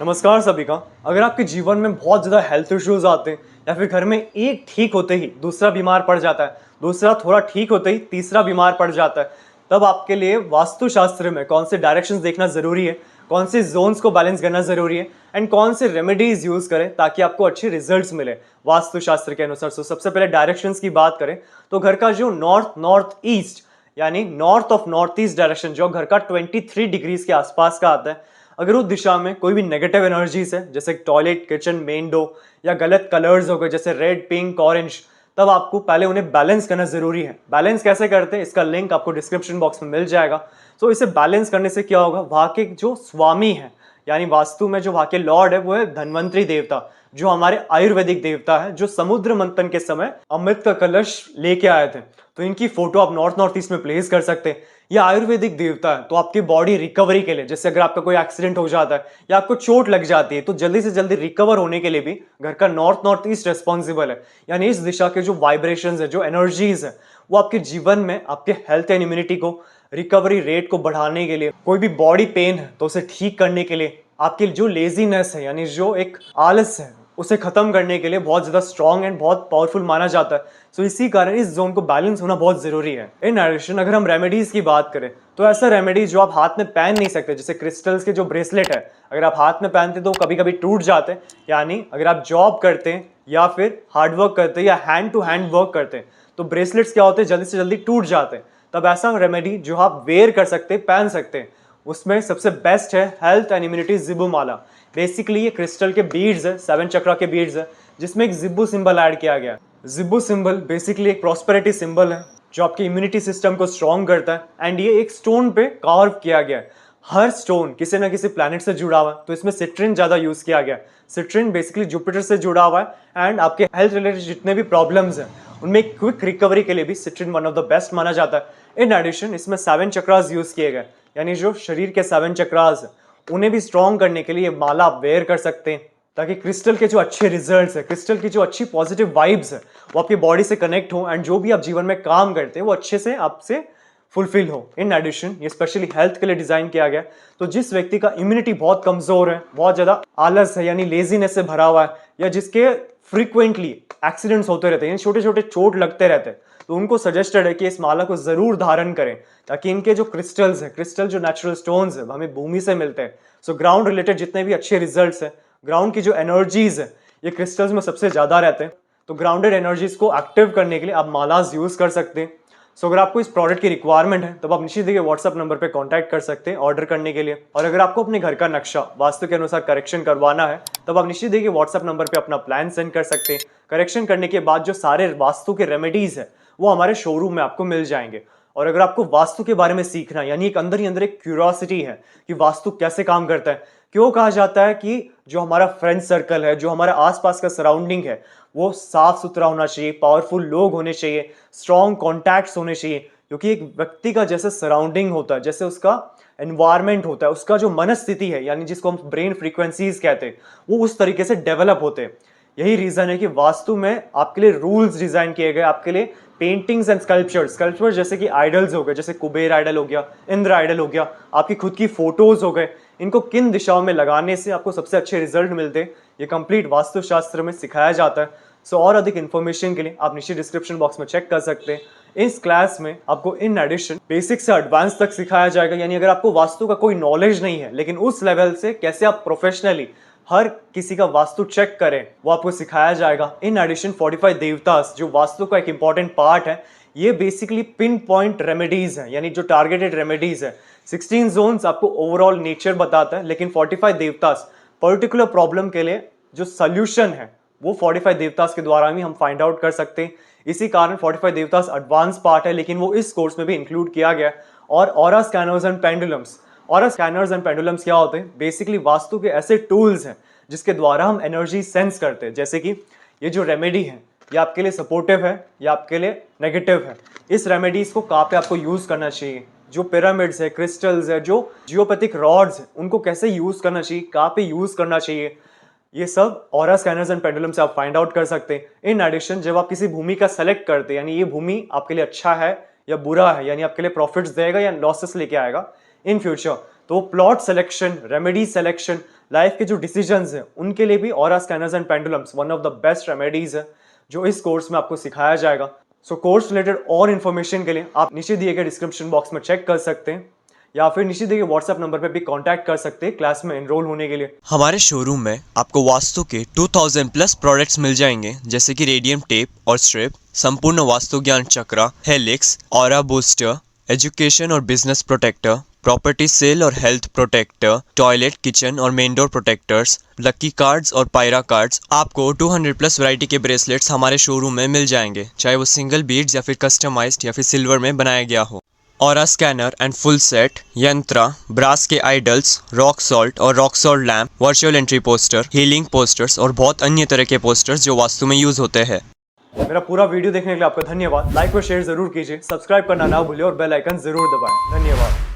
नमस्कार सभी का। अगर आपके जीवन में बहुत ज़्यादा हेल्थ इश्यूज आते हैं या फिर घर में एक ठीक होते ही दूसरा बीमार पड़ जाता है, दूसरा थोड़ा ठीक होते ही तीसरा बीमार पड़ जाता है, तब आपके लिए वास्तुशास्त्र में कौन से डायरेक्शंस देखना ज़रूरी है, कौन से जोन्स को बैलेंस करना ज़रूरी है एंड कौन से रेमेडीज यूज़ करें ताकि आपको अच्छे रिजल्ट्स मिले वास्तुशास्त्र के अनुसार। सो सबसे पहले डायरेक्शंस की बात करें तो घर का जो नॉर्थ नॉर्थ ईस्ट यानी north of north east direction जो घर का 23 डिग्रीज के आसपास का आता है, अगर उस दिशा में कोई भी नेगेटिव एनर्जीज है जैसे टॉयलेट, किचन, मेन डोर या गलत कलर्स हो गए जैसे रेड, पिंक, ऑरेंज, तब आपको पहले उन्हें बैलेंस करना जरूरी है। बैलेंस कैसे करते हैं इसका लिंक आपको डिस्क्रिप्शन बॉक्स में मिल जाएगा। तो इसे बैलेंस करने से क्या होगा, वहां के जो स्वामी है यानी वास्तु में जो वहां के लॉर्ड है वो है धन्वंतरी देवता, जो हमारे आयुर्वेदिक देवता है, जो समुद्र मंथन के समय अमृत का कलश लेके आए थे। तो इनकी फोटो आप नॉर्थ नॉर्थ ईस्ट में प्लेस कर सकते हैं। ये आयुर्वेदिक देवता है तो आपकी बॉडी रिकवरी के लिए, जैसे अगर आपका कोई एक्सीडेंट हो जाता है या आपको चोट लग जाती है तो जल्दी से जल्दी रिकवर होने के लिए भी घर का नॉर्थ नॉर्थ ईस्ट रेस्पॉन्सिबल है। यानी इस दिशा के जो वाइब्रेशंस है, जो एनर्जीज है, वो आपके जीवन में आपके हेल्थ एंड इम्यूनिटी को, रिकवरी रेट को बढ़ाने के लिए, कोई भी बॉडी पेन है तो उसे ठीक करने के लिए, आपकी जो लेजीनेस है यानी जो एक आलस है उसे खत्म करने के लिए बहुत ज्यादा स्ट्रॉन्ग एंड बहुत पावरफुल माना जाता है। सो इसी कारण इस जोन को बैलेंस होना बहुत जरूरी है। इन एडिशन अगर हम रेमेडीज की बात करें तो ऐसा रेमेडीज जो आप हाथ में पहन नहीं सकते, जैसे क्रिस्टल्स के जो ब्रेसलेट है, अगर आप हाथ में पहनते तो कभी कभी टूट जाते हैं। यानी अगर आप जॉब करते हैं या फिर हार्डवर्क करते हैं या हैंड टू हैंड वर्क करते हैं तो ब्रेसलेट्स क्या होते हैं, जल्दी से जल्दी टूट जाते हैं। तब ऐसा रेमेडी जो आप वेयर कर सकते हैं, पहन सकते हैं, उसमें सबसे बेस्ट है health and immunity Zibu Mala. Basically ये क्रिस्टल के बीड्स है, 7 चक्रा के बीड्स है, जिसमें एक जिब्बू सिंबल ऐड किया गया है। जिब्बू सिंबल बेसिकली एक प्रॉस्पेरिटी सिंबल है जो आपके इम्यूनिटी सिस्टम को स्ट्रॉन्ग करता है एंड ये एक स्टोन पे कार्व किया गया है। हर स्टोन किसी ना किसी प्लैनेट से जुड़ा हुआ है तो इसमें सिट्रिन ज्यादा यूज किया गया है। सिट्रिन बेसिकली जुपिटर से जुड़ा हुआ है एंड आपके हेल्थ रिलेटेड जितने भी प्रॉब्लम्स हैं उनमें क्विक रिकवरी के लिए भी citrine one of the best माना जाता है। इन एडिशन इसमें 7 चक्रास यूज किए गए, यानी जो शरीर के 7 चक्रास है उन्हें भी स्ट्रॉन्ग करने के लिए माला आप वेयर कर सकते हैं ताकि क्रिस्टल के जो अच्छे रिजल्ट्स है, क्रिस्टल की जो अच्छी पॉजिटिव वाइब्स है वो आपकी बॉडी से कनेक्ट हो एंड जो भी आप जीवन में काम करते हैं वो अच्छे से आपसे फुलफिल हो। इन एडिशन ये स्पेशली हेल्थ के लिए डिजाइन किया गया। तो जिस व्यक्ति का इम्यूनिटी बहुत कमजोर है, बहुत ज्यादा आलस है यानी लेजीनेस से भरा हुआ है, या जिसके फ्रीक्वेंटली एक्सीडेंट्स होते रहते हैं, छोटे छोटे चोट लगते रहते हैं, तो उनको सजेस्टेड है कि इस माला को जरूर धारण करें ताकि इनके जो क्रिस्टल्स है, क्रिस्टल जो नेचुरल स्टोन्स है हमें भूमि से मिलते हैं। सो ग्राउंड रिलेटेड जितने भी अच्छे रिजल्ट्स है, ग्राउंड की जो एनर्जीज है ये क्रिस्टल्स में सबसे ज्यादा रहते हैं। तो ग्राउंडेड एनर्जीज को एक्टिव करने के लिए आप मालाज यूज कर सकते हैं। सो अगर आपको इस प्रोडक्ट की रिक्वायरमेंट है तब आप निश्चित देखिए व्हाट्सएप नंबर पे कांटेक्ट कर सकते हैं ऑर्डर करने के लिए। और अगर आपको अपने घर का नक्शा वास्तु के अनुसार करेक्शन करवाना है तब आप निश्चित देखिए व्हाट्सएप नंबर पे अपना प्लान सेंड कर सकते हैं। करेक्शन करने के बाद जो सारे वास्तु के रेमेडीज है वो हमारे शोरूम में आपको मिल जाएंगे। और अगर आपको वास्तु के बारे में सीखना यानी एक अंदर ही अंदर एक क्यूरियोसिटी है कि वास्तु कैसे काम करता है, क्यों कहा जाता है कि जो हमारा फ्रेंड सर्कल है, जो हमारा आसपास का सराउंडिंग है वो साफ सुथरा होना चाहिए, पावरफुल लोग होने चाहिए, स्ट्रॉन्ग कॉन्टैक्ट्स होने चाहिए, क्योंकि एक व्यक्ति का जैसे सराउंडिंग होता है, जैसे उसका एनवायरमेंट होता है, उसका जो मनस्थिति है यानी जिसको हम ब्रेन फ्रीक्वेंसीज कहते हैं, वो उस तरीके से डेवलप होते हैं। यही रीजन है कि वास्तु में आपके लिए रूल्स डिजाइन किए गए, आपके लिए पेंटिंग्स एंड स्कल्पचर्स जैसे कि आइडल्स हो गए, जैसे कुबेर आइडल हो गया, इंद्र आइडल हो गया, आपकी खुद की फोटोज हो गए, इनको किन दिशाओं में लगाने से आपको सबसे अच्छे रिजल्ट मिलते हैं ये कंप्लीट वास्तुशास्त्र में सिखाया जाता है। सो और अधिक इन्फॉर्मेशन के लिए आप नीचे डिस्क्रिप्शन बॉक्स में चेक कर सकते हैं। इस क्लास में आपको इन एडिशन बेसिक से एडवांस तक सिखाया जाएगा, यानी अगर आपको वास्तु का कोई नॉलेज नहीं है लेकिन उस लेवल से कैसे आप प्रोफेशनली हर किसी का वास्तु चेक करें वो आपको सिखाया जाएगा। इन एडिशन 45 देवतास जो वास्तु का एक इंपॉर्टेंट पार्ट है, ये बेसिकली पिन पॉइंट रेमेडीज है यानी जो टारगेटेड रेमेडीज है। 16 जोन्स आपको ओवरऑल नेचर बताता है लेकिन 45 देवतास पर्टिकुलर प्रॉब्लम के लिए जो सोल्यूशन है वो 45 देवतास के द्वारा भी हम फाइंड आउट कर सकते हैं। इसी कारण 45 देवतास एडवांस पार्ट है लेकिन वो इस कोर्स में भी इंक्लूड किया गया। और aura scanners and pendulums, aura scanners and pendulums क्या होते हैं, बेसिकली वास्तु के ऐसे टूल्स हैं जिसके द्वारा हम एनर्जी सेंस करते हैं। जैसे कि ये जो रेमेडी है ये आपके लिए सपोर्टिव है या आपके लिए नेगेटिव है, इस रेमेडीज को कहाँ पे आपको यूज करना चाहिए, जो पिरामिड्स है, क्रिस्टल्स है, जो जियोपैथिक रॉड्स है उनको कैसे यूज करना चाहिए, कहाँ पे यूज करना चाहिए, ये सब ऑरा स्कैनर्स एंड पेंडुलम से आप फाइंड आउट कर सकते हैं। इन एडिशन जब आप किसी भूमि का सेलेक्ट करते हैं यानी ये भूमि आपके लिए अच्छा है या बुरा है, यानी आपके लिए प्रॉफिट्स देगा या लॉसेस लेके आएगा इन फ्यूचर, तो plot selection, remedy selection, life के जो डिसीजंस हैं उनके लिए भी aura scanners and pendulums one of the best remedies है जो इस कोर्स में आपको सिखाया जाएगा। सो कोर्स रिलेटेड और इन्फॉर्मेशन के लिए आप नीचे दिए गए डिस्क्रिप्शन बॉक्स में चेक कर सकते हैं या फिर नीचे दिए गए व्हाट्सएप नंबर पे भी कांटेक्ट कर सकते हैं क्लास में एनरोल होने के लिए। हमारे शोरूम में आपको वास्तु के 2000 प्लस प्रोडक्ट्स मिल जाएंगे, जैसे कि रेडियम टेप और स्ट्रिप, संपूर्ण वास्तु ज्ञान चक्रा, हेलिक्स, ऑरा बूस्टर, एजुकेशन और बिजनेस प्रोटेक्टर, प्रॉपर्टी सेल और हेल्थ प्रोटेक्टर, टॉयलेट, किचन और main door protectors, lucky cards और पायरा कार्ड्स। आपको 200 प्लस वैरायटी के ब्रेसलेट्स हमारे शोरूम में मिल जाएंगे, चाहे वो सिंगल बीड्स या फिर कस्टमाइज्ड या फिर सिल्वर में बनाया गया हो। Aura scanner and full set, यंत्रा, ब्रास के आइडल्स, रॉक सॉल्ट और rock salt lamp, virtual entry poster, healing posters और बहुत अन्य तरह के पोस्टर्स जो वास्तु में यूज होते हैं। मेरा पूरा वीडियो देखने के लिए आपका धन्यवाद। लाइक और शेयर जरूर कीजिए, सब्सक्राइब करना ना भूलिए और बेल आइकन जरूर दबाएं। धन्यवाद।